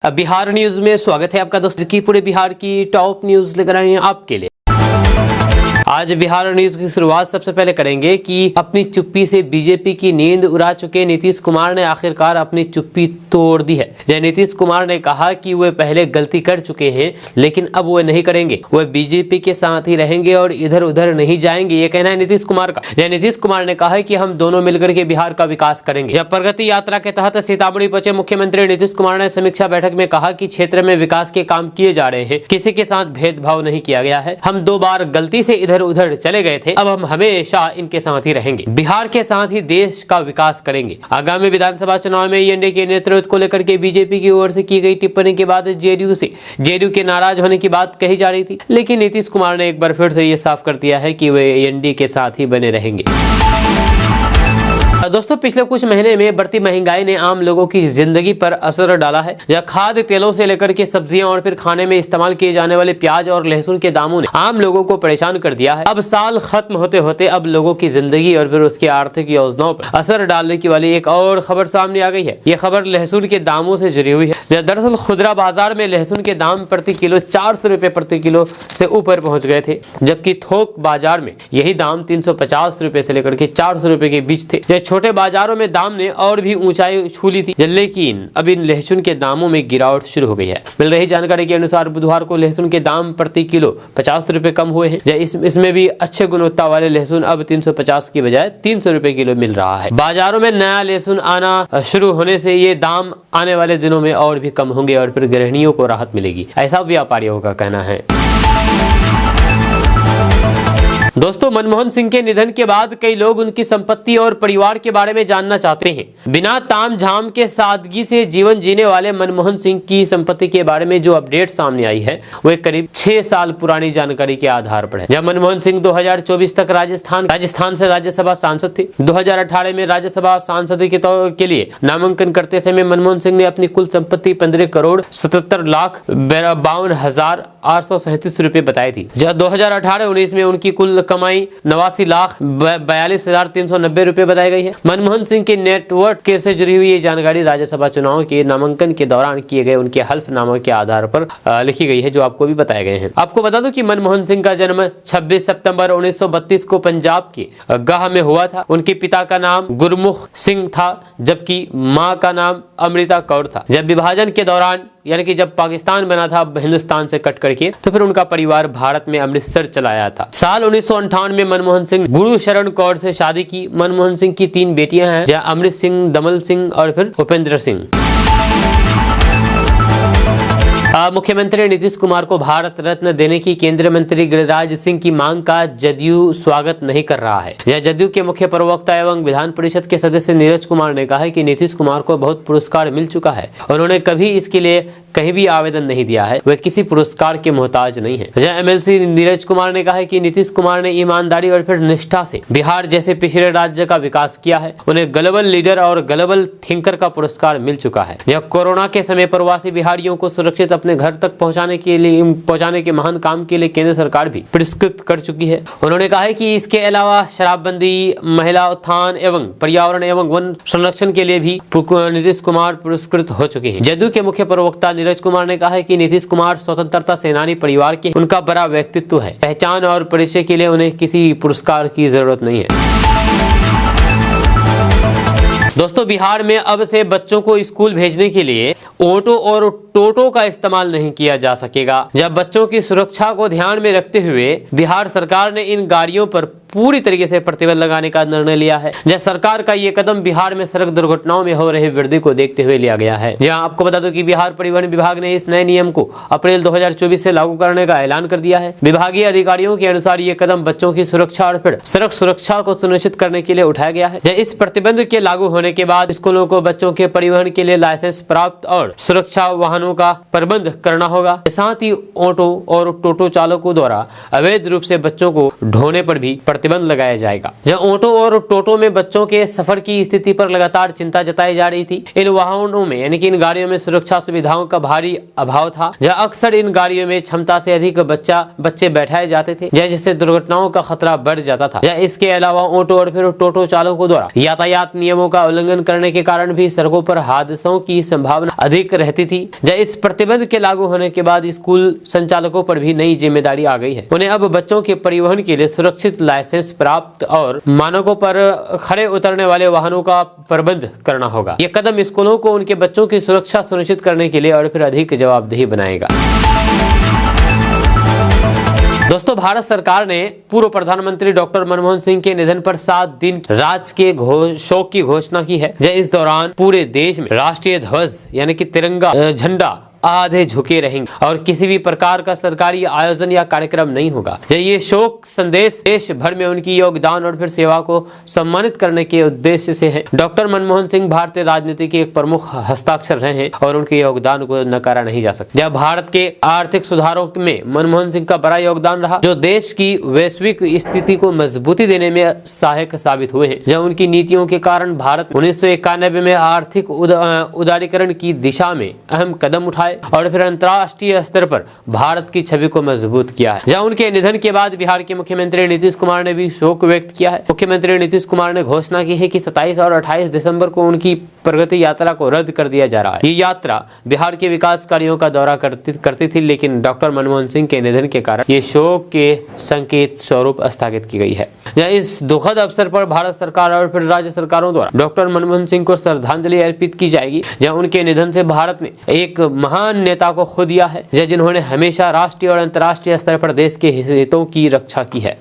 Bihar news में स्वागत है आपका दोस्त की पूरे बिहार की टॉप न्यूज लेकर आए हैं आपके लिए। आज बिहार न्यूज की शुरुआत सबसे पहले करेंगे कि अपनी चुप्पी से बीजेपी की नींद उड़ा चुके नीतीश कुमार ने आखिरकार अपनी चुप्पी तोड़ दी है। जय नीतीश कुमार ने कहा कि वे पहले गलती कर चुके हैं, लेकिन अब वे नहीं करेंगे। वे बीजेपी के साथ ही रहेंगे और इधर उधर नहीं जाएंगे, ये कहना है नीतीश कुमार का। जय नीतीश कुमार ने कहा कि हम दोनों मिलकर के बिहार का विकास करेंगे। जब प्रगति यात्रा के तहत सीतामढ़ी पहुंचे मुख्यमंत्री नीतीश कुमार ने समीक्षा बैठक में कहा कि क्षेत्र में विकास के काम किए जा रहे हैं, किसी के साथ भेदभाव नहीं किया गया है। हम 2 बार गलती से इधर उधर चले गए थे, अब हम हमेशा इनके साथ ही रहेंगे। बिहार के साथ ही देश का विकास करेंगे। आगामी विधानसभा चुनाव में एनडीए के नेतृत्व को लेकर के बीजेपी की ओर से की गई टिप्पणी के बाद जेडीयू के नाराज होने की बात कही जा रही थी, लेकिन नीतीश कुमार ने एक बार फिर से ये साफ कर दिया है कि वे एनडीए के साथ ही बने रहेंगे। दोस्तों, पिछले कुछ महीने में बढ़ती महंगाई ने आम लोगों की जिंदगी पर असर डाला है। या खाद्य तेलों से लेकर के सब्जियां और फिर खाने में इस्तेमाल किए जाने वाले प्याज और लहसुन के दामों ने आम लोगों को परेशान कर दिया है। अब साल खत्म होते होते अब लोगों की जिंदगी और फिर उसकी आर्थिक योजनाओं पर असर डालने की वाली एक और खबर सामने आ गई है। ये खबर लहसुन के दामों से जुड़ी हुई है। दरअसल खुदरा बाजार में लहसुन के दाम प्रति किलो 400 रुपए प्रति किलो से ऊपर पहुंच गए थे, जबकि थोक बाजार में यही दाम 350 रुपए से लेकर के 400 रुपए के बीच थे। छोटे बाजारों में दाम ने और भी ऊंचाई छू ली थी, लेकिन अब इन लहसुन के दामों में गिरावट शुरू हो गई है। मिल रही जानकारी के अनुसार बुधवार को लहसुन के दाम प्रति किलो 50 रुपए कम हुए हैं। इसमें भी अच्छे गुणवत्ता वाले लहसुन अब 350 की बजाय 300 रुपए किलो मिल रहा है। बाजारों में नया लहसुन आना शुरू होने से ये दाम आने वाले दिनों में और भी कम होंगे और फिर गृहिणियों को राहत मिलेगी, ऐसा व्यापारियों का कहना है। दोस्तों, मनमोहन सिंह के निधन के बाद कई लोग उनकी संपत्ति और परिवार के बारे में जानना चाहते हैं। बिना तामझाम के सादगी से जीवन जीने वाले मनमोहन सिंह की संपत्ति के बारे में जो अपडेट सामने आई है, वो करीब 6 साल पुरानी जानकारी के आधार पर है। जब मनमोहन सिंह 2024 तक राजस्थान से राज्यसभा सांसद थे। 2018 में राज्यसभा सांसद के लिए नामांकन करते समय मनमोहन सिंह ने अपनी कुल संपत्ति 15 करोड़ 77 लाख 52,837 रुपए बताई थी। जब 2018-19 में उनकी कुल कमाई 89 लाख 42,390 रुपए बताई गई है। मनमोहन सिंह के नेटवर्क से जुड़ी हुई ये जानकारी राज्यसभा चुनाव के नामांकन के दौरान किए गए उनके हल्फनामे के आधार पर लिखी गई है, जो आपको भी बताए गए हैं। आपको बता दूं कि मनमोहन सिंह का जन्म 26 सितंबर 1932 को पंजाब के गाह में हुआ था। उनके पिता का नाम गुरमुख सिंह था, जबकि मां का नाम अमृता कौर था। जब विभाजन के दौरान, यानी कि जब पाकिस्तान बना था हिंदुस्तान से कट करके, तो फिर उनका परिवार भारत में अमृतसर चला आया था। साल 1958 में मनमोहन सिंह गुरु शरण कौर से शादी की। मनमोहन सिंह की 3 बेटियां हैं, जहाँ अमृत सिंह, दमल सिंह और फिर उपेंद्र सिंह। मुख्यमंत्री नीतीश कुमार को भारत रत्न देने की केंद्रीय मंत्री गिरिराज सिंह की मांग का जदयू स्वागत नहीं कर रहा है। यह जदयू के मुख्य प्रवक्ता एवं विधान परिषद के सदस्य नीरज कुमार ने कहा है कि नीतीश कुमार को बहुत पुरस्कार मिल चुका है। उन्होंने कभी इसके लिए कहीं भी आवेदन नहीं दिया है, वे किसी पुरस्कार के मोहताज नहीं है। एमएलसी नीरज कुमार ने कहा है कि नीतीश कुमार ने ईमानदारी और फिर निष्ठा से बिहार जैसे पिछड़े राज्य का विकास किया है। उन्हें ग्लोबल लीडर और ग्लोबल थिंकर का पुरस्कार मिल चुका है। यह कोरोना के समय प्रवासी बिहारियों को सुरक्षित अपने घर तक पहुंचाने के महान काम के लिए केंद्र सरकार भी पुरस्कृत कर चुकी है। उन्होंने कहा है कि इसके अलावा शराबबंदी, महिला उत्थान एवं पर्यावरण एवं वन संरक्षण के लिए भी नीतीश कुमार पुरस्कृत हो चुके हैं। जदयू के मुख्य प्रवक्ता नीरज कुमार ने कहा है कि नीतीश कुमार स्वतंत्रता सेनानी परिवार के उनका बड़ा व्यक्तित्व है। पहचान और परिचय के लिए उन्हें किसी पुरस्कार की जरूरत नहीं है। दोस्तों, बिहार में अब से बच्चों को स्कूल भेजने के लिए ऑटो और टोटो का इस्तेमाल नहीं किया जा सकेगा। जब बच्चों की सुरक्षा को ध्यान में रखते हुए बिहार सरकार ने इन गाड़ियों पर पूरी तरीके से प्रतिबंध लगाने का निर्णय लिया है। जब सरकार का ये कदम बिहार में सड़क दुर्घटनाओं में हो रही वृद्धि को देखते हुए लिया गया है। जहां आपको बता दो कि बिहार परिवहन विभाग ने इस नए नियम को अप्रैल 2024 से लागू करने का ऐलान कर दिया है। विभागीय अधिकारियों के अनुसार ये कदम बच्चों की सुरक्षा और फिर सड़क सुरक्षा को सुनिश्चित करने के लिए उठाया गया है। इस प्रतिबंध के लागू होने के बाद स्कूलों को बच्चों के परिवहन के लिए लाइसेंस प्राप्त और सुरक्षा वाहनों का प्रबंध करना होगा। साथ ही ऑटो और टोटो चालकों द्वारा अवैध रूप से बच्चों को ढोने पर भी प्रतिबंध लगाया जाएगा। जहां ऑटो और टोटो में बच्चों के सफर की स्थिति पर लगातार चिंता जताई जा रही थी। इन वाहनों में यानी कि इन गाड़ियों में सुरक्षा सुविधाओं का भारी अभाव था, जहां अक्सर इन गाड़ियों में क्षमता से अधिक बच्चे बैठाए जाते थे, जिससे दुर्घटनाओं का खतरा बढ़ जाता था। इसके अलावा ऑटो और फिर टोटो चालकों द्वारा यातायात नियमों का उल्लंघन करने के कारण भी सड़कों पर हादसों की संभावना अधिक रहती थी। इस प्रतिबंध के लागू होने के बाद स्कूल संचालकों पर भी नई जिम्मेदारी आ गई है। उन्हें अब बच्चों के परिवहन के लिए सुरक्षित लाइसेंस प्राप्त और मानकों पर खड़े उतरने वाले वाहनों का प्रबंध करना होगा। यह कदम स्कूलों को उनके बच्चों की सुरक्षा सुनिश्चित करने के लिए और फिर अधिक जवाबदेही बनाएगा। दोस्तों, भारत सरकार ने पूर्व प्रधानमंत्री डॉक्टर मनमोहन सिंह के निधन पर 7 दिन राजकीय शोक की घोषणा की है। इस दौरान पूरे देश में राष्ट्रीय ध्वज यानी कि तिरंगा झंडा आधे झुके रहेंगे और किसी भी प्रकार का सरकारी आयोजन या कार्यक्रम नहीं होगा। ये शोक संदेश देश भर में उनकी योगदान और फिर सेवा को सम्मानित करने के उद्देश्य से है। डॉक्टर मनमोहन सिंह भारतीय राजनीति के एक प्रमुख हस्ताक्षर रहे हैं और उनके योगदान को नकारा नहीं जा सकता। जब भारत के आर्थिक सुधारों में मनमोहन सिंह का बड़ा योगदान रहा, जो देश की वैश्विक स्थिति को मजबूती देने में सहायक साबित हुए हैं। जब उनकी नीतियों के कारण भारत 1991 में आर्थिक उदारीकरण की दिशा में अहम कदम उठाए और फिर अंतर्राष्ट्रीय स्तर पर भारत की छवि को मजबूत किया है। जहां उनके निधन के बाद बिहार के मुख्यमंत्री नीतीश कुमार ने भी शोक व्यक्त किया है। मुख्यमंत्री नीतीश कुमार ने घोषणा की है कि 27 और 28 दिसंबर को उनकी प्रगति यात्रा को रद्द कर दिया जा रहा है। ये यात्रा बिहार के विकास कार्यों का दौरा करती थी, लेकिन डॉक्टर मनमोहन सिंह के निधन के कारण ये शोक के संकेत स्वरूप स्थगित की गई है। इस दुखद अवसर पर भारत सरकार और फिर राज्य सरकारों द्वारा डॉक्टर मनमोहन सिंह को श्रद्धांजलि अर्पित की जाएगी। जहां उनके निधन से भारत ने एक महान नेता को खो दिया है, जिन्होंने हमेशा राष्ट्रीय और अंतर्राष्ट्रीय स्तर पर देश के हितों की रक्षा की है।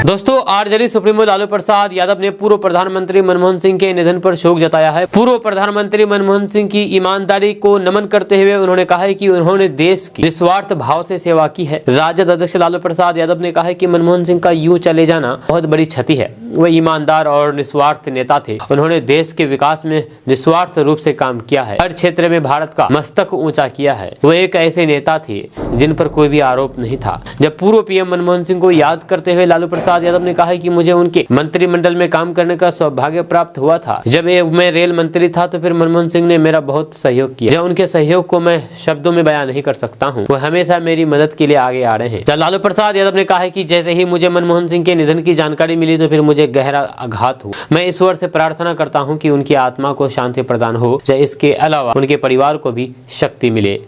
दोस्तों, आरजेडी सुप्रीमो लालू प्रसाद यादव ने पूर्व प्रधानमंत्री मनमोहन सिंह के निधन पर शोक जताया है। पूर्व प्रधानमंत्री मनमोहन सिंह की ईमानदारी को नमन करते हुए उन्होंने कहा है कि उन्होंने देश की निस्वार्थ भाव से सेवा की है। राजद अध्यक्ष लालू प्रसाद यादव ने कहा है कि मनमोहन सिंह का यूं चले जाना बहुत बड़ी क्षति है। वह ईमानदार और निस्वार्थ नेता थे। उन्होंने देश के विकास में निस्वार्थ रूप से काम किया है, हर क्षेत्र में भारत का मस्तक ऊंचा किया है। वो एक ऐसे नेता थे जिन पर कोई भी आरोप नहीं था। जब पूर्व पीएम मनमोहन सिंह को याद करते हुए लालू प्रसाद यादव ने कहा कि मुझे उनके मंत्रिमंडल में काम करने का सौभाग्य प्राप्त हुआ था। जब मैं रेल मंत्री था तो फिर मनमोहन सिंह ने मेरा बहुत सहयोग किया। जब उनके सहयोग को मैं शब्दों में बयान नहीं कर सकता हूँ। वो हमेशा मेरी मदद के लिए आगे आ रहे हैं। जब लालू प्रसाद यादव ने कहा कि जैसे ही मुझे मनमोहन सिंह के निधन की जानकारी मिली तो फिर मुझे गहरा आघात हुआ। मैं ईश्वर से प्रार्थना करता हूँ कि उनकी आत्मा को शांति प्रदान हो, इसके अलावा उनके परिवार को भी शक्ति मिले।